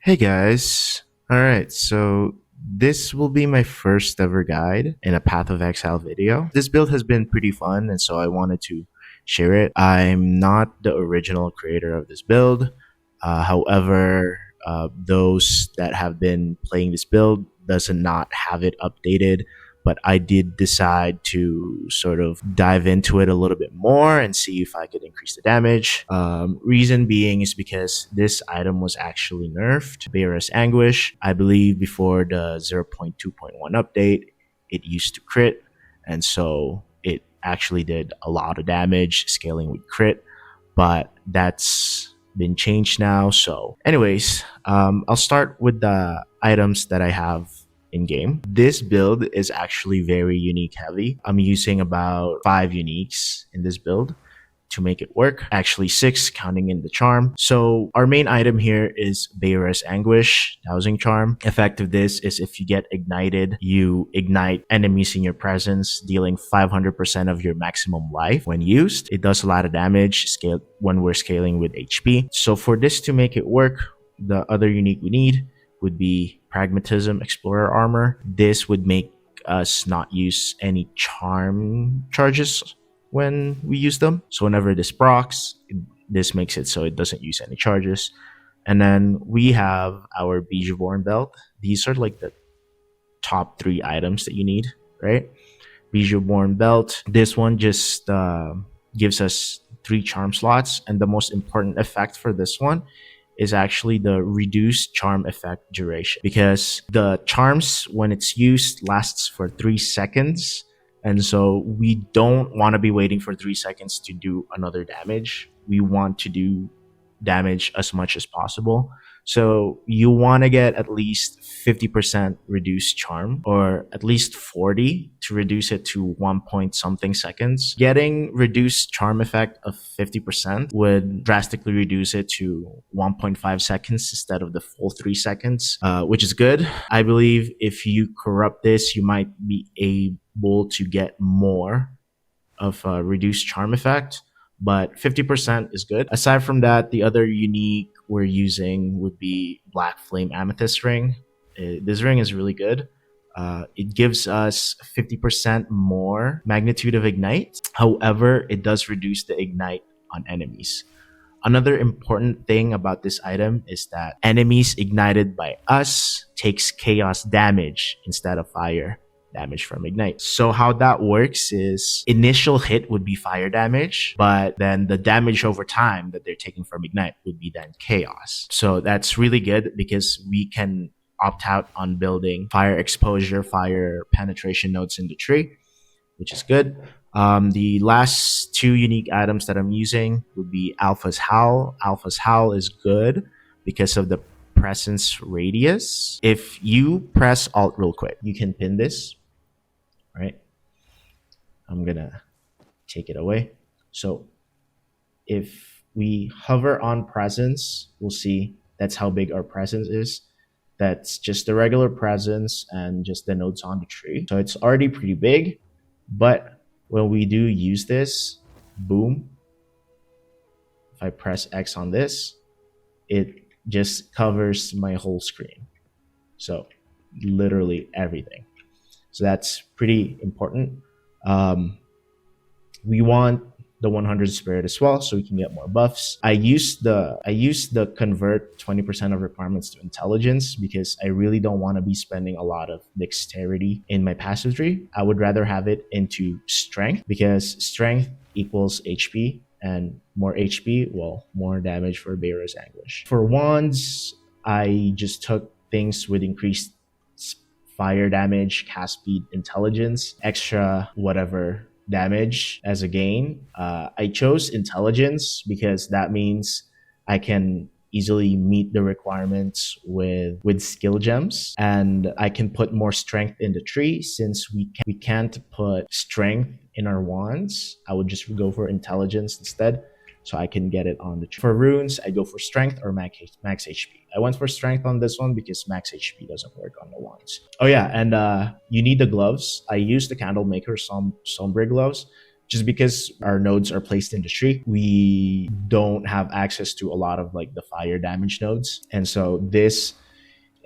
Hey guys. Alright, so this will be my first ever guide in a Path of Exile video. This build has been pretty fun, and so I wanted to share it. I'm not the original creator of this build. However, those that have been playing this build does not have it updated, but I did decide to sort of dive into it a little bit more and see if I could increase the damage. Reason being is because this item was actually nerfed. Bearer's Anguish, I believe before the 0.2.1 update, it used to crit, and so it actually did a lot of damage scaling with crit, but that's been changed now. So anyways, I'll start with the items that I have in game. This build is actually very unique heavy. I'm using about 5 uniques in this build to make it work. Actually 6 counting in the charm. So our main item here is Bearer's Anguish, Dowsing Charm. Effect of this is if you get ignited, you ignite enemies in your presence, dealing 500% of your maximum life when used. It does a lot of damage scale when we're scaling with HP. So for this to make it work, the other unique we need would be Pragmatism Explorer Armor. This would make us not use any charm charges when we use them. So whenever this procs, this makes it so it doesn't use any charges. And then we have our Bijouborn Belt. These are like the top 3 items that you need, right? Bijouborn Belt. This one just gives us 3 charm slots, and the most important effect for this one is actually the reduced charm effect duration, because the charms, when it's used, lasts for 3 seconds, and so we don't want to be waiting for 3 seconds to do another damage. We want to do damage as much as possible. So you want to get at least 50% reduced charm, or at least 40 to reduce it to 1 point something seconds. Getting reduced charm effect of 50% would drastically reduce it to 1.5 seconds instead of the full 3 seconds, which is good. I believe if you corrupt this, you might be able to get more of a reduced charm effect, but 50% is good. Aside from that, the other unique we're using would be Black Flame Amethyst Ring. This ring is really good. It gives us 50% more magnitude of ignite. However, it does reduce the ignite on enemies. Another important thing about this item is that enemies ignited by us takes chaos damage instead of fire damage from ignite. So how that works is initial hit would be fire damage, but then the damage over time that they're taking from ignite would be then chaos. So that's really good because we can opt out on building fire exposure, fire penetration nodes in the tree, which is good. The last 2 unique items that I'm using would be Alpha's Howl. Alpha's Howl is good because of the presence radius. If you press Alt real quick, you can pin this, right? I'm gonna take it away. So if we hover on presence, we'll see that's how big our presence is. That's just the regular presence and just the nodes on the tree. So it's already pretty big, but when we do use this, boom, if I press X on this, it just covers my whole screen. So literally everything. So that's pretty important. We want the 100 spirit as well, so we can get more buffs. I used the convert 20% of requirements to intelligence because I really don't want to be spending a lot of dexterity in my passive tree. I would rather have it into strength, because strength equals HP, and more HP, well, more damage for Bearer's Anguish. For wands, I just took things with increased fire damage, cast speed, intelligence, extra whatever damage as a gain. I chose intelligence because that means I can easily meet the requirements with skill gems, and I can put more strength in the tree. Since we can't put strength in our wands, I would just go for intelligence instead, so I can get it on the tree. For runes, I go for strength or max HP. I went for strength on this one because max HP doesn't work on the wands. Oh yeah, and you need the gloves. I used the Candlemaker Sombre gloves Just because our nodes are placed in the tree, we don't have access to a lot of like the fire damage nodes. And so this,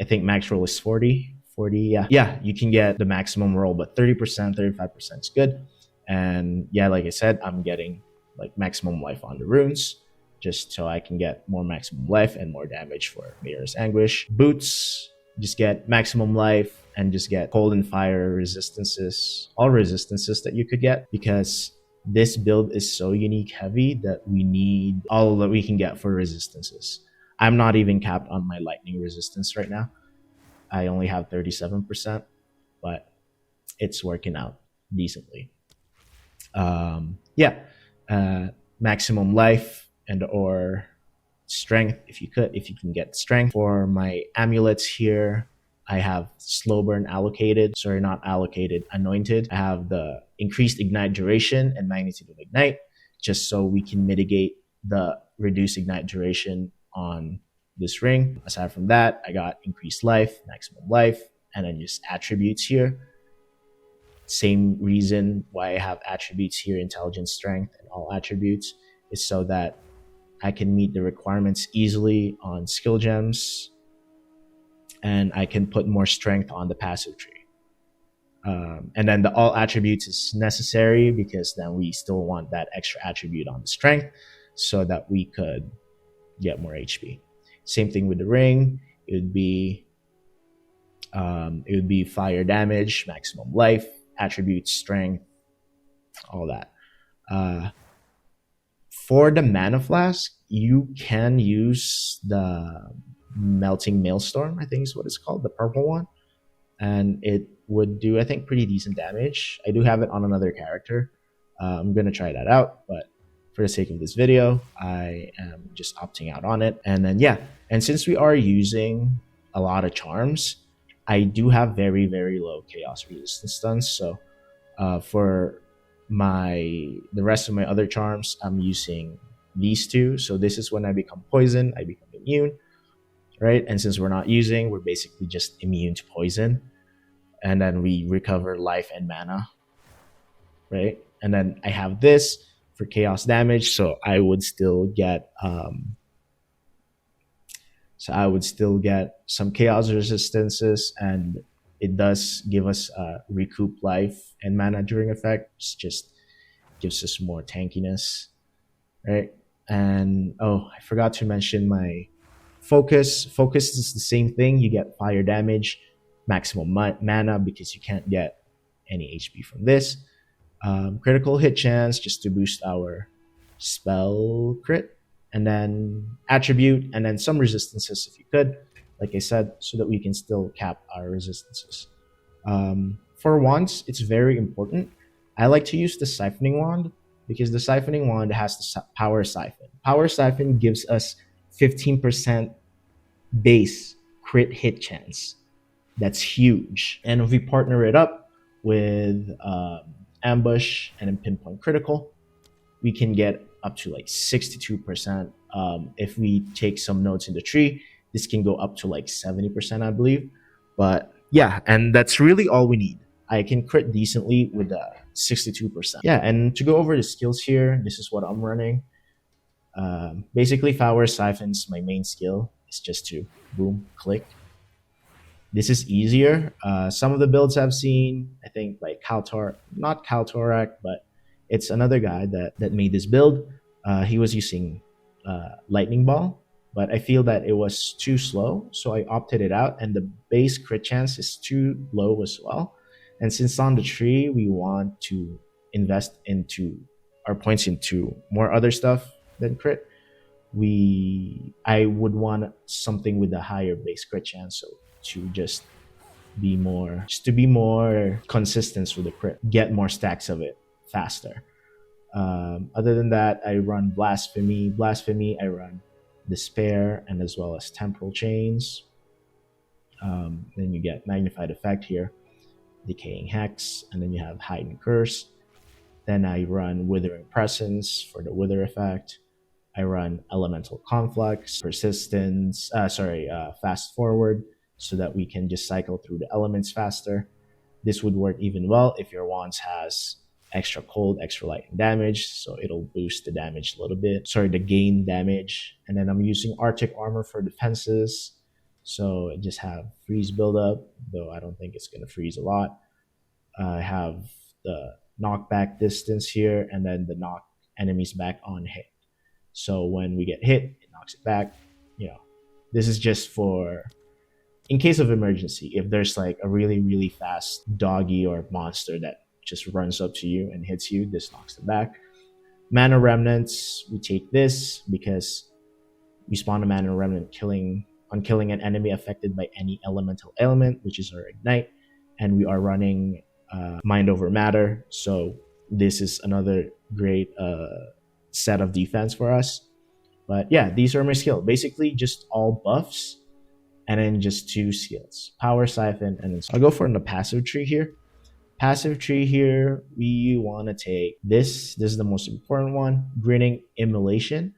I think max roll is 40, yeah. Yeah, you can get the maximum roll, but 30%, 35% is good. And yeah, like I said, I'm getting like maximum life on the runes just so I can get more maximum life and more damage for Mirror's Anguish. Boots, just get maximum life and just get cold and fire resistances, all resistances that you could get, because this build is so unique heavy that we need all that we can get for resistances. I'm not even capped on my lightning resistance right now. I only have 37%, but it's working out decently. Yeah, maximum life and or strength if you can get strength. For my amulets here, I have slow burn allocated, sorry, not allocated, anointed. I have the increased ignite duration and magnitude of ignite, just so we can mitigate the reduced ignite duration on this ring. Aside from that, I got increased life, maximum life, and then just attributes here. Same reason why I have attributes here, intelligence, strength, and all attributes, is so that I can meet the requirements easily on skill gems, and I can put more strength on the passive tree. And then the all attributes is necessary because then we still want that extra attribute on the strength so that we could get more HP. Same thing with the ring. It would be fire damage, maximum life, attributes, strength, all that. For the mana flask, you can use the melting maelstrom, I think is what it's called, the purple one, and it would do, I think, pretty decent damage. I do have it on another character. I'm gonna try that out, but for the sake of this video, I am just opting out on it. And then yeah, and since we are using a lot of charms, I do have very, very low chaos resistance stuns. So for the rest of my other charms, I'm using these two. So this is when I become poison, I become immune, right? And since we're not using, we're basically just immune to poison. And then we recover life and mana, right? And then I have this for chaos damage, so I would still get some chaos resistances, and it does give us recoup life and mana during effect. It just gives us more tankiness, right? And oh, I forgot to mention my focus. Focus is the same thing. You get fire damage, maximum mana because you can't get any HP from this. Critical hit chance just to boost our spell crit, and then attribute, and then some resistances if you could, like I said, so that we can still cap our resistances. For wands, it's very important. I like to use the siphoning wand because the siphoning wand has the power siphon. Power siphon gives us 15% base crit hit chance. That's huge. And if we partner it up with ambush and then pinpoint critical, we can get up to like 62%. If we take some notes in the tree, this can go up to like 70%, I believe. But yeah, and that's really all we need. I can crit decently with 62%. Yeah, and to go over the skills here, this is what I'm running. Basically, Power Siphon's my main skill. It's just to boom, click. This is easier. Some of the builds I've seen, I think like not Kaltorak, but it's another guy that made this build. He was using Lightning Ball, but I feel that it was too slow, so I opted it out, and the base crit chance is too low as well. And since on the tree, we want to invest into our points into more other stuff than crit, I would want something with a higher base crit chance, so to just be more consistent with the crit, get more stacks of it faster. Other than that, I run Blasphemy, I run Despair, and as well as Temporal Chains. Then you get Magnified Effect here, Decaying Hex, and then you have Heightened Curse. Then I run Withering Presence for the Wither effect. I run Elemental Conflux, Persistence, Fast Forward, so that we can just cycle through the elements faster. This would work even well if your wands has extra cold, extra lightning damage, so it'll boost the damage a little bit. Sorry, the gain damage. And then I'm using Arctic Armor for defenses, so I just have freeze buildup, though I don't think it's gonna freeze a lot. I have the knockback distance here, and then the knock enemies back on hit. So when we get hit, it knocks it back. You know, this is just for in case of emergency. If there's like a really, really fast doggy or monster that just runs up to you and hits you, this knocks it back. Mana Remnants, we take this because we spawn a Mana Remnant killing an enemy affected by any elemental ailment, which is our Ignite, and we are running Mind Over Matter, so this is another great set of defense for us. But yeah, these are my skills. Basically, just all buffs, and then just 2 skills: Power Siphon, and then I'll go for the passive tree here. Passive tree here, we want to take this. This is the most important one: Grinning Immolation,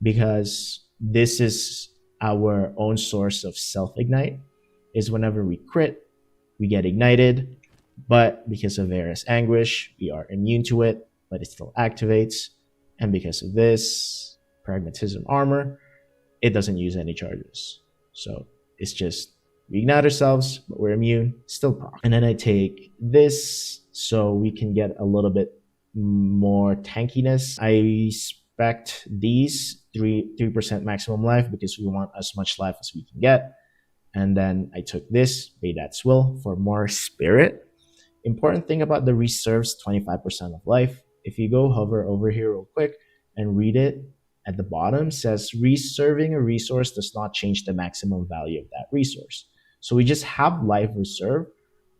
because this is our own source of self-ignite. Is whenever we crit, we get ignited, but because of Varus Anguish, we are immune to it, but it still activates. And because of this, Pragmatism Armor, it doesn't use any charges. So it's just, we ignite ourselves, but we're immune, still proc. And then I take this so we can get a little bit more tankiness. I spect these 3% maximum life because we want as much life as we can get. And then I took this, Baydat's Will, for more spirit. Important thing about the reserves 25% of life. If you go hover over here real quick and read it, at the bottom says reserving a resource does not change the maximum value of that resource. So we just have life reserve,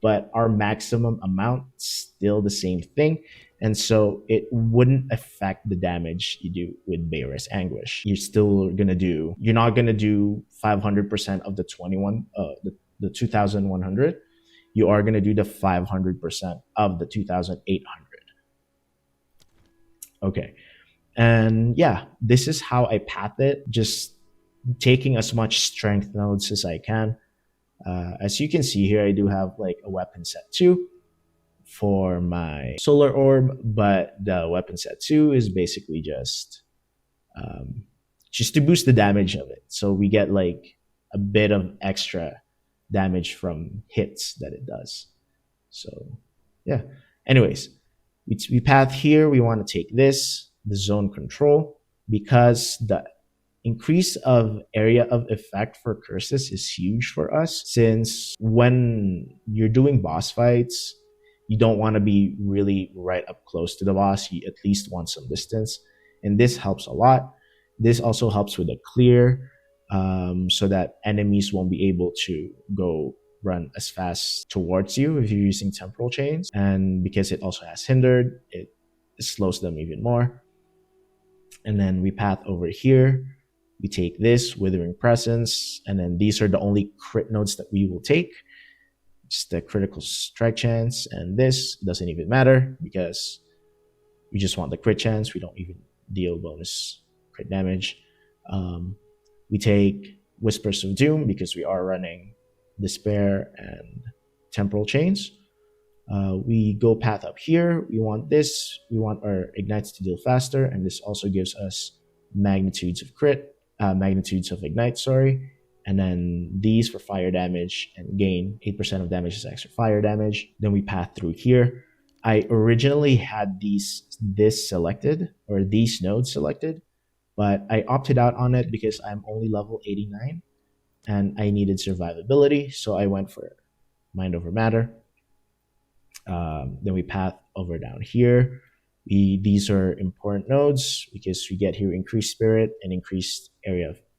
but our maximum amount is still the same thing. And so it wouldn't affect the damage you do with Varus Anguish. You're not gonna do 500% of the 2,100. You are gonna do the 500% of the 2,800. Okay. And yeah, this is how I path it, just taking as much strength nodes as I can. As you can see here, I do have like a weapon set 2 for my solar orb, but the weapon set 2 is basically just to boost the damage of it. So we get like a bit of extra damage from hits that it does. So yeah, anyways, we path here. We want to take this, the zone control, because the increase of area of effect for curses is huge for us, since when you're doing boss fights, you don't want to be really right up close to the boss. You at least want some distance, and this helps a lot. This also helps with a clear, so that enemies won't be able to run as fast towards you if you're using temporal chains. And because it also has hindered, it slows them even more. And then we path over here. We take this, Withering Presence, and then these are the only crit nodes that we will take. It's the critical strike chance, and this doesn't even matter because we just want the crit chance. We don't even deal bonus crit damage. We take Whispers of Doom because we are running Despair and Temporal Chains. We go path up here. We want this. We want our Ignites to deal faster, and this also gives us magnitudes of Ignite, sorry. And then these for fire damage and gain 8% of damage is extra fire damage. Then we path through here. I originally had these nodes selected, but I opted out on it because I'm only level 89 and I needed survivability, so I went for Mind Over Matter. Then we path over down here. These are important nodes because we get here increased spirit and increased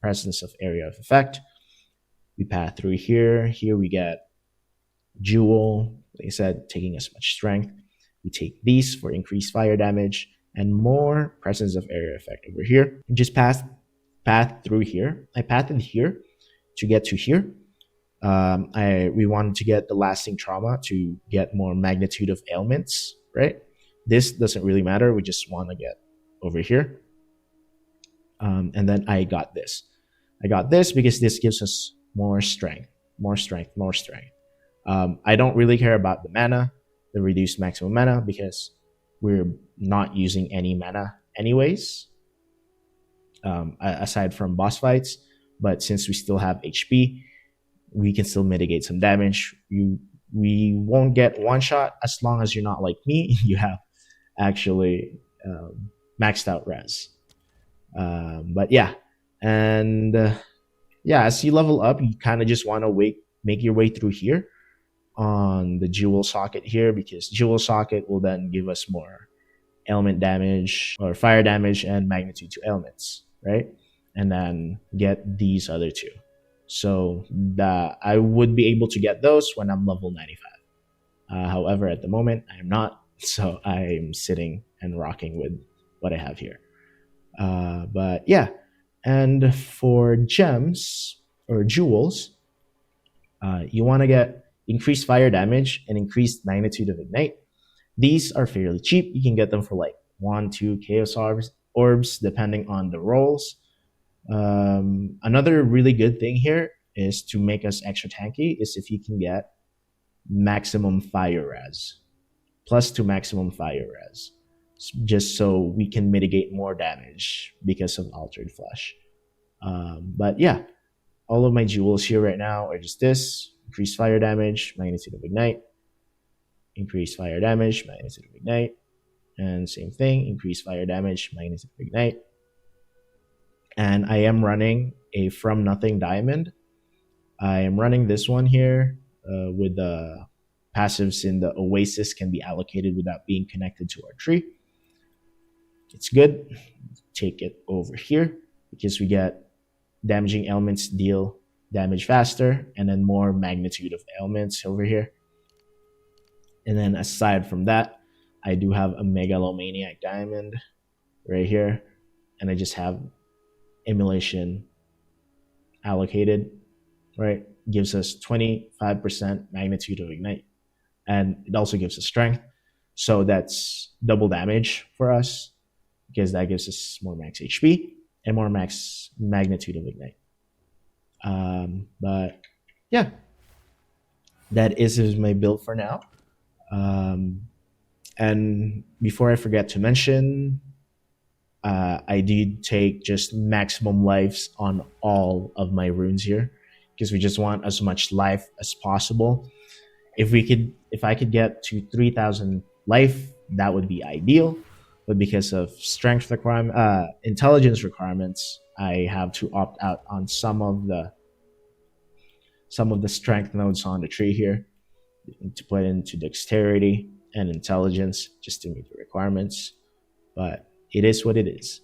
presence of area of effect. We path through here. Here we get Jewel, like I said, taking as much strength. We take these for increased fire damage and more presence of area effect over here. We just path through here. I pathed here to get to here. We wanted to get the Lasting Trauma to get more magnitude of ailments, right? This doesn't really matter. We just want to get over here. And then I got this. I got this because this gives us more strength. I don't really care about the mana, the reduced maximum mana, because we're not using any mana anyways, aside from boss fights. But since we still have HP, we can still mitigate some damage. We won't get one shot as long as you're not like me. You have actually maxed out res. But yeah, and yeah, as you level up, you kind of just want to make your way through here on the jewel socket here, because jewel socket will then give us more element damage or fire damage and magnitude to elements, right? And then get these other two. So I would be able to get those when I'm level 95. However, at the moment, I am not. So I'm sitting and rocking with what I have here. But yeah, and for gems or jewels, you want to get increased fire damage and increased magnitude of ignite. These are fairly cheap. You can get them for like 1-2 chaos orbs depending on the rolls. Another really good thing here is to make us extra tanky is if you can get maximum fire res, +2 maximum fire res, just so we can mitigate more damage because of altered flesh. But yeah, all of my jewels here right now are just this: increased fire damage, magnitude of ignite, increased fire damage, magnitude of ignite, and same thing, increased fire damage, magnitude of ignite. And I am running a From Nothing Diamond. I am running this one here with the passives in the Oasis can be allocated without being connected to our tree. It's good. Take it over here because we get damaging elements deal damage faster, and then more magnitude of elements over here. And then aside from that, I do have a Megalomaniac Diamond right here, and I just have Immolation allocated, right? Gives us 25% magnitude of ignite, and it also gives us strength. So that's double damage for us because that gives us more max HP and more max magnitude of ignite. But yeah, that is my build for now. And before I forget to mention, I did take just maximum lives on all of my runes here because we just want as much life as possible. If I could get to 3,000 life, that would be ideal. But because of intelligence requirements, I have to opt out on some of the strength nodes on the tree here to put into dexterity and intelligence just to meet the requirements. But it is what it is.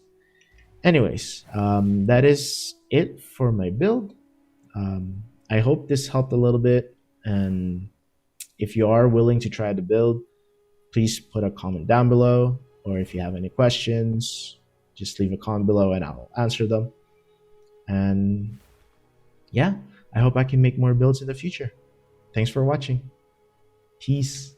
Anyways, that is it for my build. I hope this helped a little bit. And if you are willing to try the build, please put a comment down below. Or if you have any questions, just leave a comment below and I'll answer them. And yeah, I hope I can make more builds in the future. Thanks for watching. Peace.